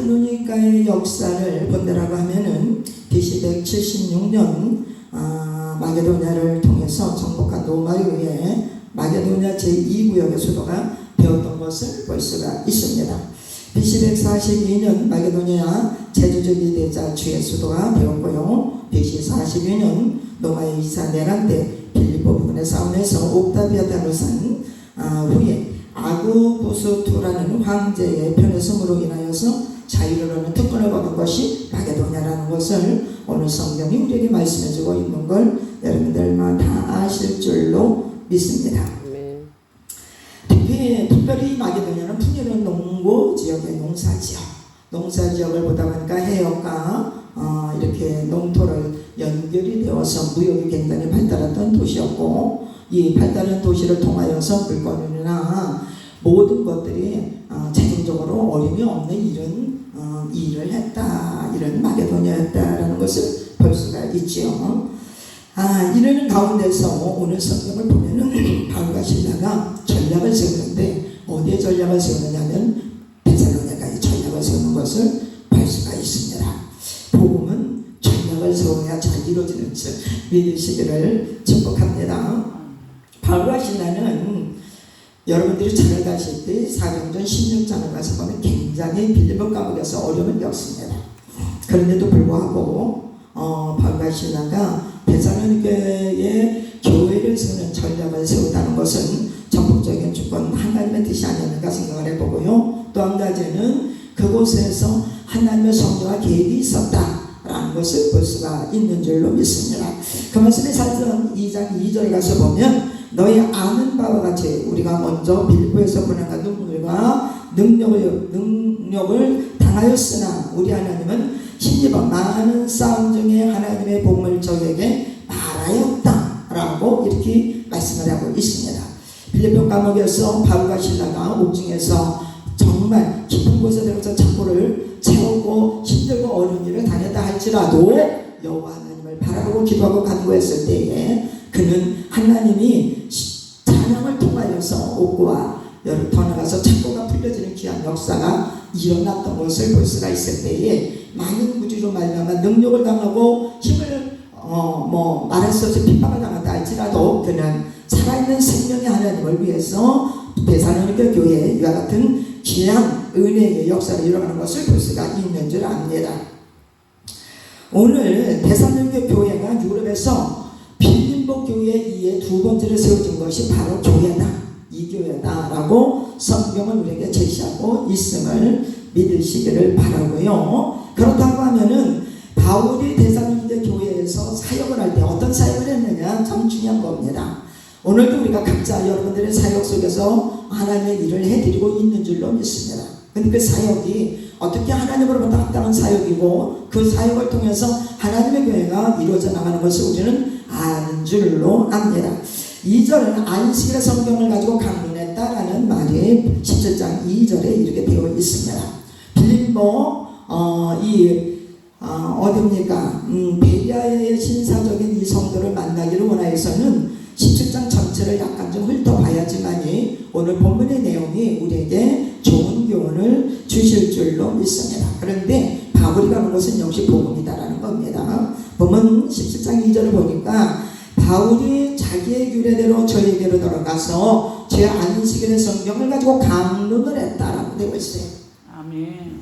데살로니가의 역사를 본다라고 하면은 BC 176년 마게도냐를 통해서 정복한 로마에 의해 마게도냐 제2구역의 수도가 되었던 것을 볼 수가 있습니다. BC 142년 마게도냐 제주적이 되자 주의 수도가 되었고요. BC 42년 로마의 이사 네란 때 빌립보 부근의 싸움에서 옥타비아단을 산 후에 아구부스투라는 황제의 편의성으로 인하여서 자유를 얻는 특권을 받은 것이 마게도냐라는 것을 오늘 성경이 우리에게 말씀해주고 있는 걸 여러분들만 다 아실 줄로 믿습니다. 특별히 마게도냐는 풍요로운 농고 지역의 농사지역을 보다 보니까 해역과 이렇게 농토를 연결이 되어서 무역이 굉장히 발달했던 도시였고, 이 발달한 도시를 통하여서 물건이나 모든 것들이 재정적으로 어려움이 없는 이런 일을 했다, 이런 마게도냐였다라는 것을 볼 수가 있지요. 이러는 가운데서 오늘 성경을 보면은 바울과 실라가 전략을 세우는데, 어디에 전략을 세우느냐면 데살로니가에 전략을 세우는 것을 볼 수가 있습니다. 복음은 전략을 세워야 잘 이루어지는 줄 믿으시기를 축복합니다. 바울과 실라는 여러분들이 잘 가실 사도행전 16장을 가서 보면 굉장히 빌립보 감옥에서 어려움을 겪습니다. 그런데도 불구하고 바울과 실라가 데살로니가의 교회를 세우는 전략을 세우다는 것은 전폭적인 주권 하나님의 뜻이 아니었는가 생각을 해보고요. 또 한 가지는 그곳에서 하나님의 성령과 계획이 있었다라는 것을 볼 수가 있는 줄로 믿습니다. 그 말씀에 사도행 2장 2절 가서 보면 너희 아는 바와 같이 우리가 먼저 빌립보에서 고난과 눈물과 능력을 당하였으나 우리 하나님은 힘입어 많은 싸움 중에 하나님의 복음을 저에게 말하였다라고 이렇게 말씀을 하고 있습니다. 빌립보 감옥에서 바울과 실라가 옥중에서 정말 깊은 곳에 들어서 창고를 채우고 힘들고 어려운 일을 다녔다 할지라도 여호와 하나님을 바라보고 기도하고 간구했을 때에 그는 하나님이 찬양을 통하여서 옥고와 더 나가서 창고가 풀려지는 귀한 역사가 일어났던 것을 볼 수가 있을 때에 많은 무지로 말미암아 능력을 당하고 힘을 말할 수 없이 핍박을 당한다 할지라도 그는 살아있는 생명의 하나님을 위해서 데살로니가 교회에 이와 같은 귀한 은혜의 역사를 이뤄가는 것을 볼 수가 있는 줄 압니다. 오늘 데살로니가 교회가 유럽에서 빌립보 교회에 의해 두 번째로 세워진 것이 바로 교회다, 이 교회다라고 성경은 우리에게 제시하고 있음을 믿으시기를 바라고요. 그렇다고 하면은 바울이 데살로니가 교회에서 사역을 할 때 어떤 사역을 했느냐 참 중요한 겁니다. 오늘도 우리가 각자 여러분들의 사역 속에서 하나님의 일을 해드리고 있는 줄로 믿습니다. 근데 그 사역이 어떻게 하나님으로부터 합당한 사역이고 그 사역을 통해서 하나님의 교회가 이루어져 나가는 것을 우리는 아는 줄로 압니다. 2절은 안식일의 성경을 가지고 강론했다라는 말이 17장 2절에 이렇게 되어 있습니다. 빌립보 어딥니까? 베리아의 신사적인 이 성도를 만나기를 원하여서는 17장 전체를 약간 좀 훑어봐야지만이 오늘 본문의 내용이 우리에게 좋은 교훈을 주실 줄로 믿습니다. 그런데 바울이 가는 것은 역시 복음이다라는 겁니다. 본문 17장 2절을 보니까 바울이 자기의 규례대로 저에게로 돌아가서 제 안식일의 성경을 가지고 강론을 했다라고 되어 있어요. 아멘.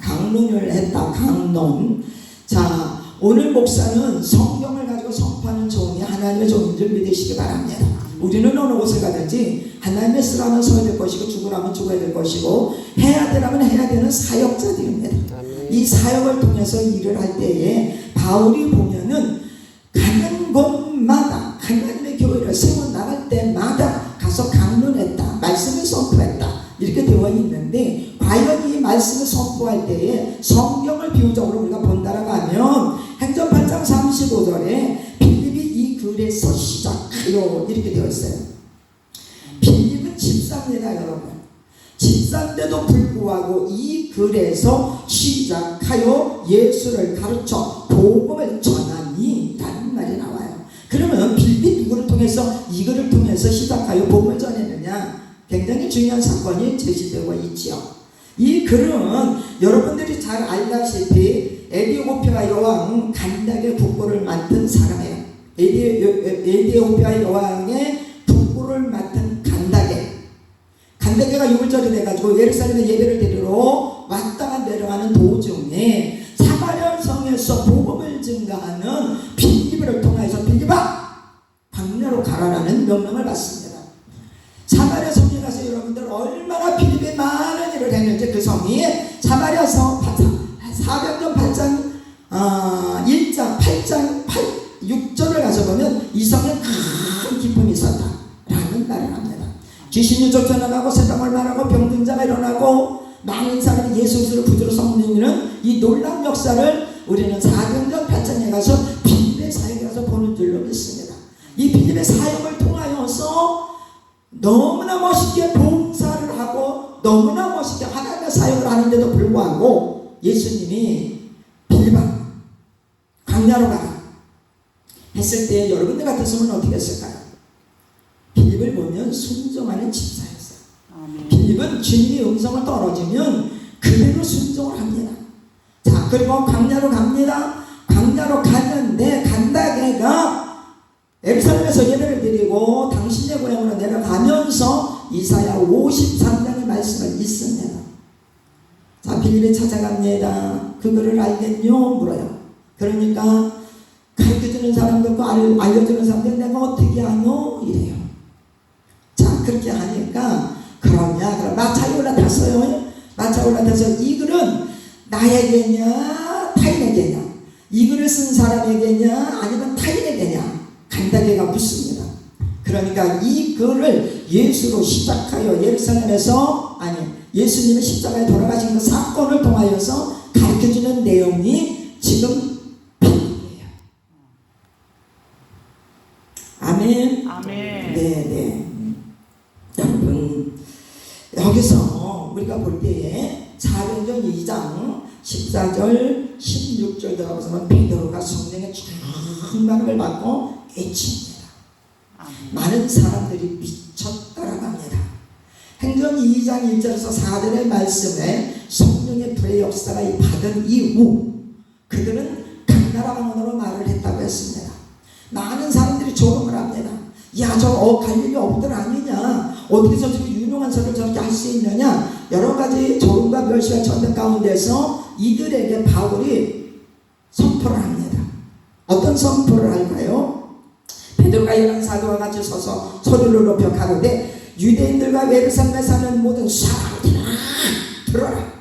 강론을 했다. 강론. 자, 오늘 목사는 성경을 가지고 선포하는 종이 하나님의 종인 줄 믿으시기 바랍니다. 우리는 어느 곳을 가든지 하나님의 쓰라면 서야 될 것이고 죽으라면 죽어야 될 것이고 해야 되라면 해야 되는 사역자들입니다. 이 사역을 통해서 일을 할 때에 바울이 보면은 가는 곳마다 하나님의 교회를 세워나갈 때마다 가서 강론했다, 말씀을 선포했다 이렇게 되어 있는데, 과연 이 말씀을 선포할 때에 성경을 비유적으로 우리가 본다라고 하면 행전 8장 35절에 빌립이 이 글에서 시작하여 이렇게 되어 있어요. 빌립은 집사입니다, 여러분. 집사인데도 불구하고 이 글에서 시작하여 예수를 가르쳐 복음을 전하니 라는 말이 나와요. 그러면 빌립이 누구를 통해서 이 글을 통해서 시작하여 복음을 전했느냐? 굉장히 중요한 사건이 제시되고 있지요. 이 글은 여러분들이 잘 알다시피 에티오피아 여왕 간닥의 국보를 맡은 사람이에요. 에티오피아 여왕의 국보를 맡은 간닥에가 6월절이 돼가지고 예루살렘에 예배를 드리러 왔다가 내려가는 도중에 사마리아 성에서 복음을 증가하는 빌립을 통해서 빌립아 광야로 가라라는 명령을 받습니다. 사마리아 성에 가서 여러분들 얼마나 빌립이 많은 일을 했는지 그 성이 사마리아 성 400년 8장 1장 8장 6절을 가서 보면 이 성에 큰 기쁨이 있었다라는 말을 합니다. 귀신이 쫓겨나가고 세상을 말하고 병든 자가 일어나고 많은 사람이 예수 그리스도를 구주로 섬기는 이 놀라운 역사를 우리는 400년 8장에 가서 빌립의 사역에 가서 보는 줄로 믿습니다. 이 빌립의 사역을 통하여서 너무나 멋있게 봉사를 하고 너무나 멋있게 하나님의 사역을 하는데도 불구하고 예수님이 빌립아 광야로 가라 했을 때 여러분들 같았으면 어떻게 했을까요? 빌립을 보면 순종하는 집사였어요. 빌립은 주님의 음성을 떨어지면 그대로 순종을 합니다. 자, 그리고 광야로 갑니다. 광야로 가는데 간다게가 예루살렘에서 예배를 드리고 당신의 고향으로 내려가면서 이사야 53장의 말씀을 읽습니다. 자, 빌립이 찾아갑니다. 그거를 알겠뇨? 물어요. 그러니까 가르쳐주는 사람도 있고 알려주는 사람도 내가 어떻게 하노? 이래요. 자, 그렇게 하니까 그러냐? 그럼 마차에 올라탔어요. 마차에 올라타서 이 글은 나에게냐? 타인에게냐? 이 글을 쓴 사람에게냐? 아니면 타인에게냐? 간다게가 묻습니다. 그러니까 이 글을 예수로 시작하여 예루살렘에서 예수님의 십자가에 돌아가신 그 사건을 통하여서 가르쳐주는 내용이 지금 빌립이에요. 아멘. 아멘. 네. 여러분 여기서 우리가 볼 때에 사도행전 2장 14절 16절 들어가서 베드로가 성령의 충만을 받고 외칩니다. 많은 사람들이 미쳤다라고 합니다. 행전 2장 1절에서 4절의 말씀에 성령의 불의 역사가 받은 이후 그들은 각 나라 방언으로 말을 했다고 했습니다. 많은 사람들이 조롱을 합니다. 야, 저 갈릴리 어부들 아니냐? 어떻게 저렇게 유명한 소리를 저렇게 할 수 있느냐? 여러 가지 조롱과 멸시와 전등 가운데서 이들에게 바울이 선포를 합니다. 어떤 선포를 할까요? 베드로가 열한 사도와 같이 서서 소리를 높여 가로되 유대인들과 예루살렘에 사는 모든 사람들아 들어라.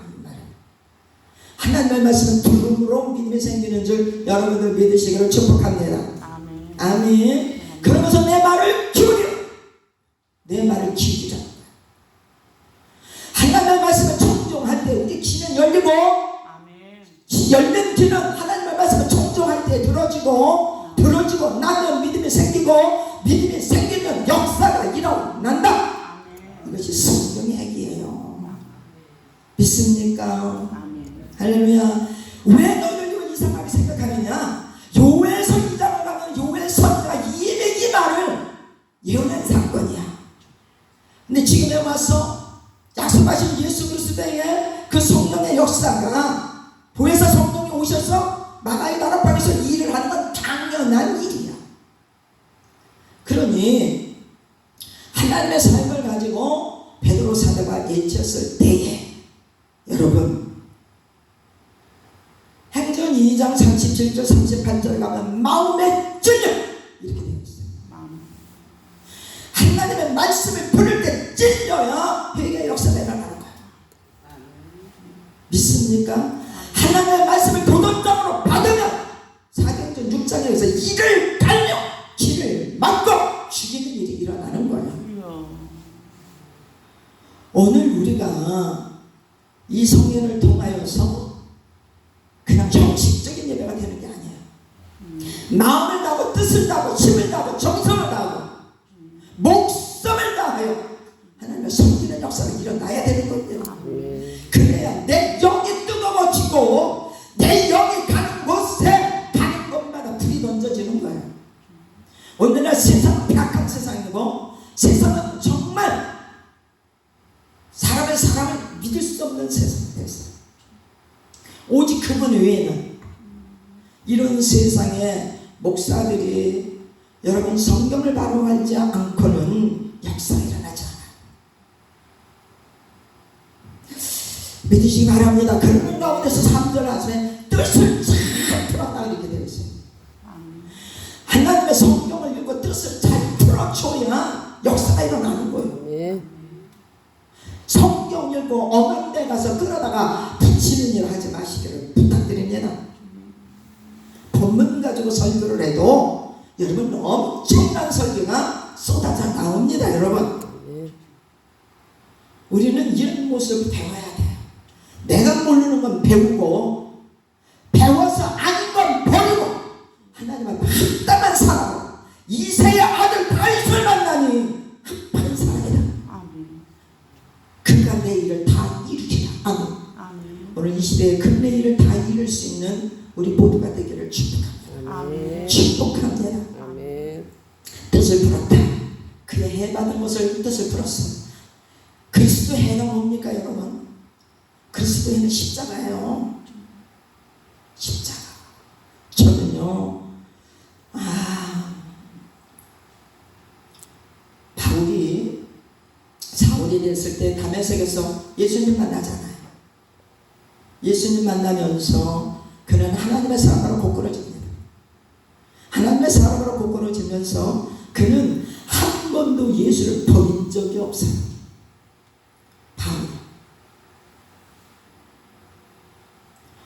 하나님의 말씀은 들음으로 믿음이 생기는 줄 여러분들 믿으시기를 축복합니다. 아멘. 그러면서 내 말을 기울여. 내 말을 기울이라. 하나님의 말씀을 청종할 때 우리 귀는 열리고 열린 귀는 하나님의 말씀을 청종할 때 들어지고 나면 믿음이 생기고 믿음이 생기면 역사가 일어난다. 이것이 성경의 얘기예요. 믿습니까? 할렐루야. 왜 너희들 이걸 이상하게 생각하느냐? 요엘서 2장을 가면 요엘 선지자가 200이 말을 예언한 사건이야. 근데 지금에 와서 약속하신 예수 그리스도의 그 성령의 역사가 보혜사 성령이 오셔서 마가의 나라방에서 일을 하는 건 당연한 일이야. 그러니 하나님의 삶을 가지고 베드로 사도가 외쳤을 때에 여러분 행전 2장 37절 38절 가면 마음의 찔려 이렇게 되어 있어요. 하나님의 말씀을 부를 때 찔려야 회개의 역사가 일어나는 거예요. 믿습니까? 하나님의 말씀을 도덕적으로 받으면 사도행전 6장에서 이를 달려 길을 막고 죽이는 일이 일어나는 거예요. 오늘 우리가 이 성령을 통하여서 그냥 형식적인 예배가 되는 게 아니에요. 마음을 다하고 뜻을 다하고 힘을 다하고 정성을 다하고 목숨을 다하여 하나님의 섬기는 역사가 일어나야 되는 거예요. 그래야 내 영이 뜨거워지고 내 영이 가는 곳에 가는 곳마다 불이 던져지는 거예요. 오늘날 세상은 폐악한 세상이고 세상은 정말 사람을 믿을 수 없는 세상. 오직 그분 외에는. 이런 세상에 목사들이 여러분 성경을 바로 알지 않고는 역사가 일어나지 않아요. 믿으시기 바랍니다. 그런 가운데서 3절 하시면 뜻을 잘 풀었다 이렇게 되어 있어요. 하나님의 성경을 읽고 뜻을 잘 풀어줘야 역사가 일어나는 거예요. 성경 읽고 엄한 데 가서 끌어다가 붙이는 일 하지 마시기를 부탁드립니다. 본문 가지고 설교를 해도 여러분 엄청난 설교가 쏟아져 나옵니다. 여러분 우리는 이런 모습을 배워야 돼요. 내가 모르는 건 배우고 배워서 아닌 건 버리고 하나님 앞에 합당한 사람으로 이새의 아들 다윗을 만나니 합당한 사람이다. 그가 내 일을 다 이루리라. 아멘. 오늘 이 시대에 그 내 일을 다 이룰 수 있는 우리 모두가 되기를 축복합니다. 축복합니다. 뜻을 풀었다. 그의 해받은 것을 뜻을 풀었어. 그리스도 해가 뭡니까 여러분? 그리스도 해는 십자가예요. 십자가. 저는요 바울이 사울이 됐을 때 다메섹에서 예수님 만나잖아요. 예수님 만나면서 그는 하나님의 사람으로 곧걸어집니다. 하나님의 사람으로 곧걸어지면서 그는 한 번도 예수를 버린 적이 없어요. 바울.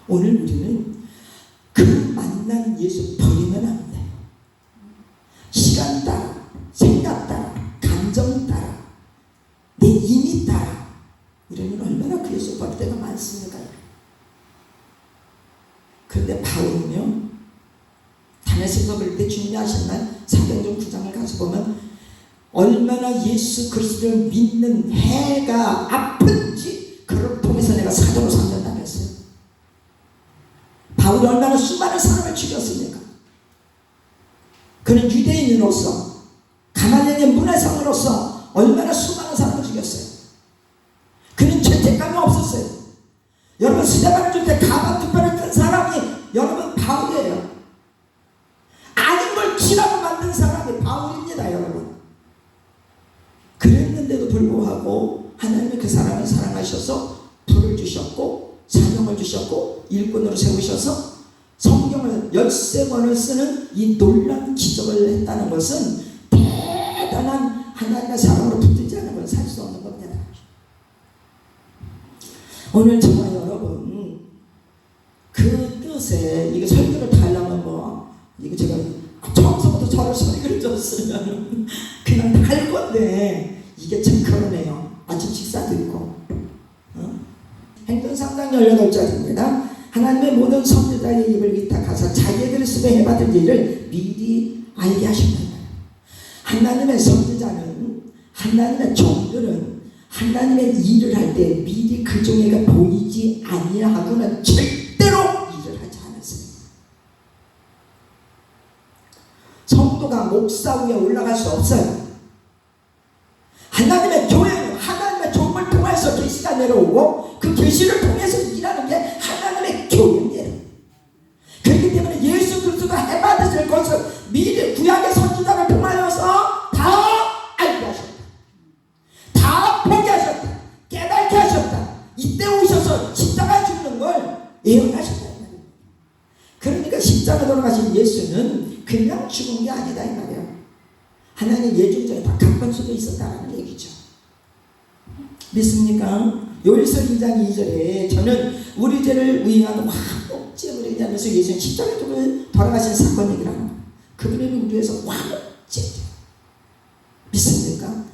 오늘 우리는 그 만난 예수 버리면 안 돼요. 시간 따라, 생각 따라, 감정 따라, 내 힘이 따라 이러면 얼마나 그 예수 버릴 때가 많습니까? 그런데 바울은요 다메섹에서 그럴 때 주님이 하셨나요? 사도행전 9장을 가서 보면 얼마나 예수 그리스도를 믿는 해가 아픈지 그를 통해서 내가 사도로 삼는다면서요. 바울이 얼마나 수많은 사람을 죽였습니까? 그는 유대인으로서 가말리엘의 문화상으로서 얼마나 수많은 사람을 죽였어요. 그는 죄책감이 없었어요. 여러분 스데반을 줄 때 가방 특별히 큰 사람이 여러분 바울이에요. 아닌 걸 치라고 만든 사람이 바울입니다. 여러분 그랬는데도 불구하고 하나님이 그 사람을 사랑하셔서 불을 주셨고 사명을 주셨고 일꾼으로 세우셔서 성경을 13권을 쓰는 이 놀라운 기적을 했다는 것은 대단한 하나님의 사랑으로 붙들지 않은 건 살 수 없는 겁니다. 오늘 저와 여러분 그 뜻에 이게 설교를 다 하려면 이거 제가 처음부터 저를 설교를 줬으면 그냥 다 할 건데 이게 참 그러네요. 아침 식사도 있고 행전 3장 18절입니다. 하나님의 모든 선지자의 입을 위탁하사 자기의 그리스도 해받은 일을 미리 알게 하셨다. 하나님의 선지자는 하나님의 종들은 하나님의 일을 할 때 미리 그 종에게 보이지 아니하고는 절대로 일을 하지 않았어요. 성도가 목사 위에 올라갈 수 없어요. 하나님의 교회는 하나님의 종을 통해서 계시가 내려오고 그 계시를 통해서 일하는 게 하나님의 교회입니다. 그렇기 때문에 예수 그리스도가 해받으실 것을 미리 구약의 선지자를 통하여서 다 알게 하셨다. 다 보게 하셨다. 깨닫게 하셨다. 이때 오셔서 십자가 죽는 걸 예언하셨다. 그러니까 십자가 돌아가신 예수는 그냥 죽은 게 아니다 이 말이에요. 하나님 예정전에 다 각본수도 있었다는 얘기죠. 믿습니까? 요일서 2장 2절에 저는 우리 죄를 위한 화목제물을 얘기하면서 예수님 십자가에 돌아가신 사건 얘기를 하는 거예요. 그분의 우리 위해서 화목제. 믿습니까?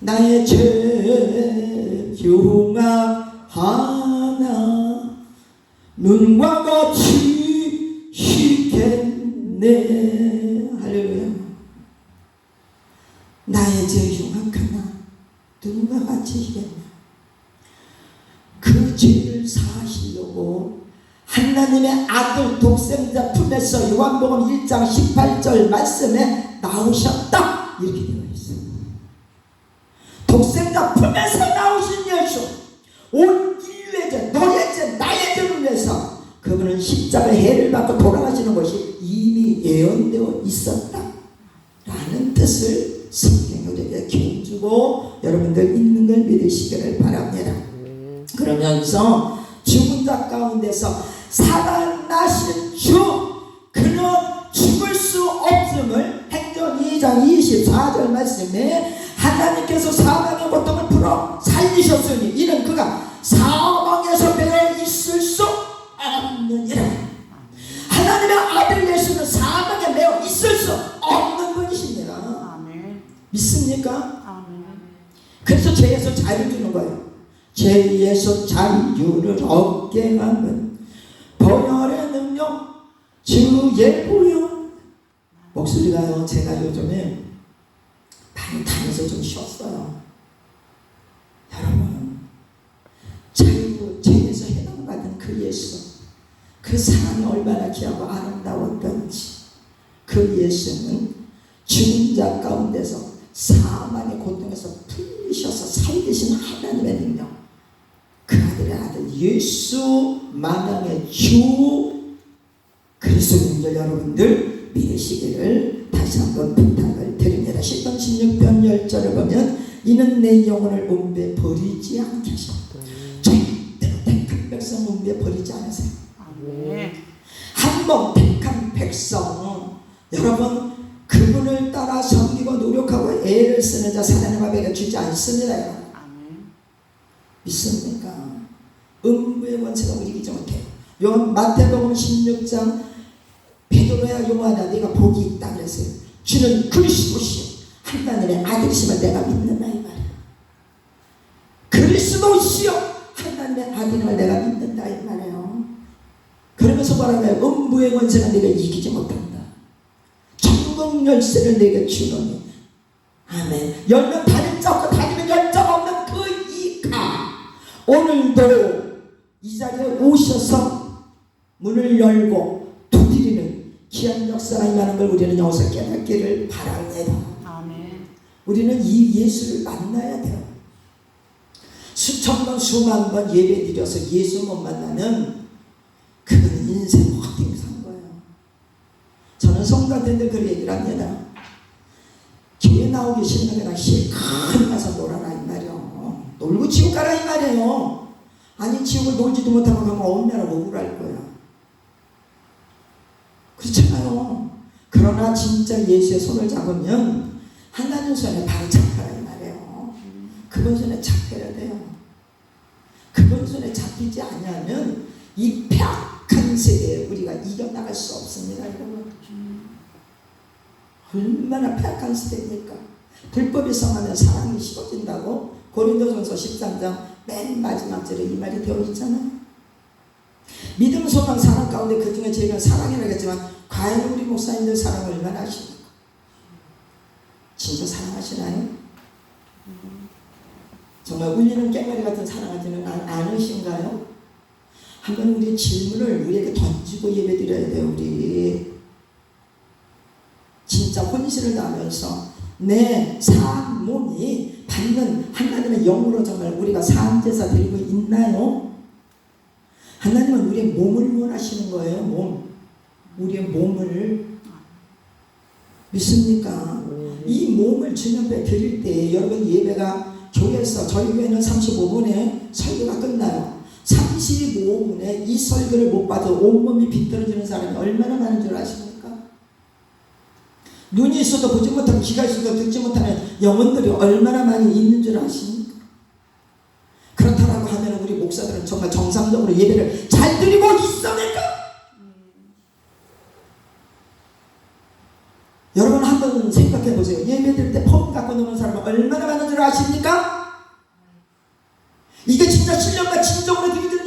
나의 죄 흉악하나 눈과 같이 씻겠네. 할렐루야. 나의 죄 흉악하나 눈과 같이 씻겠네. 그 죄를 사하시려고 하나님의 아들 독생자 품에서 요한복음 1장 18절 말씀에 나오셨다 이렇게 되어 있어요. 독생자 품에서 나오신 예수 온 인류의 죄 너의 죄 나의 죄를 위해서 그분은 십자가의 해를 받고 돌아가시는 것이 이미 예언되어 있었다 라는 뜻을 성경이 우리에게 교훈주고 여러분들 있는 걸 믿으시기를 바랍니다. 그러면서 죽은 자 가운데서 살아나신 주 그는 죽을 수 없음을 행전 2장 24절 말씀에 하나님께서 사망의 고통을 풀어 살리셨으니 이는 그가 사망에서 배어 있을 수 없느니라. 하나님의 아들 예수는 사망에 매어 있을 수 없는 분이십니다. 아멘. 믿습니까? 아멘. 그래서 죄에서 자유를 주는 거예요. 죄에서 자유를 얻게 하는 보혈의 능력 주의 보혈. 목소리가요 제가 요즘에 많이 다녀서 좀 쉬었어요. 여러분 자유 죄에서 해방받은 그 예수 그 사랑이 얼마나 귀하고 아름다웠던지 그 예수는 죽은 자 가운데서 사망의 고통에서 풀리셔서 살리신 하나님의 능력 그 아들 예수 만왕의 주 그리스도인들 여러분들 믿으시기를 다시 한번 부탁을 드립니다. 시편 16편 10절을 보면 이는 내 영혼을 음부에 버리지 않게 하셨다. 절대로 택한 백성 음부에 버리지 않으세요. 한번 택한 백성 여러분 그분을 따라 섬기고 노력하고 애를 쓰는 자 사단의 법에게 주지 않습니다. 믿습니까? 음부의 권세가 이기지 못해요. 요한 마태복음 16장 베드로야 요한아 네가 복이 있다 그랬어요. 주는 그리스도시요 하나님의 아들이심을 내가 믿는다 이 말이야. 그리스도시요 하나님의 아들임을 내가 믿는다 이 말이에요. 그러면서 뭐라고요? 음부의 권세가 네가 이기지 못한다. 천국 열쇠를 내게 주노니 아멘. 열면 다른 자 없고 다니면 열자가 없는 그 이가 오늘도 이 자리에 오셔서 문을 열고 두드리는 귀한 역사가 임하는 걸 우리는 여기서 깨닫기를 바랍니다. 아멘. 우리는 이 예수를 만나야 돼요. 수천 번 수만 번 예배 드려서 예수 못 만나면 그건 인생 헛되게 산 거예요. 저는 성도한테 그런 얘기를 합니다. 교회 나오기 싫으면 그냥 실컷 가서 놀아라 이 말이에요. 놀고 지옥 가라 이 말이에요. 아니 지옥을 놀지도 못하고 가면 얼마나 억울할 거야. 그렇잖아요. 그러나 진짜 예수의 손을 잡으면 하나님 손에 바로 잡혀라 이 말이에요. 그분 손에 잡혀야 돼요. 그분 손에 잡히지 않으면 이 폐악한 세대에 우리가 이겨나갈 수 없습니다. 여러분 얼마나 폐악한 세대입니까? 불법이 성하면 사랑이 식어진다고 고린도전서 13장 맨 마지막 절에 이 말이 되어 있잖아요. 믿음, 소망, 사랑 가운데 그 중에 제일 사랑이라고 했지만 과연 우리 목사님들 사랑을 얼마나 하십니까? 진짜 사랑하시나요? 정말 울리는 깽마리 같은 사랑하지는 않으신가요? 한번 우리 질문을 우리에게 던지고 예배드려야 돼요. 우리 진짜 혼신을 다하면서 내 산 몸이 받는 하나님의 영으로 정말 우리가 산제사 드리고 있나요? 하나님은 우리의 몸을 원하시는 거예요. 몸. 우리의 몸을 믿습니까? 이 몸을 주님 앞에 드릴 때 여러분 예배가 교회에서 저희 교회는 35분에 설교가 끝나요. 35분에 이 설교를 못 받아 온몸이 비틀어지는 사람이 얼마나 많은 줄 아십니까? 눈이 있어도 보지 못하고 귀가 있어도 듣지 못하는 영혼들이 얼마나 많이 있는 줄 아십니까? 그렇다라고 하면 우리 목사들은 정말 정상적으로 예배를 잘 드리고 있습니까? 여러분 한번 생각해 보세요. 예배 드릴 때 폼 갖고 노는 사람은 얼마나 많은 줄 아십니까? 이게 진짜 신령과 진정으로 드리는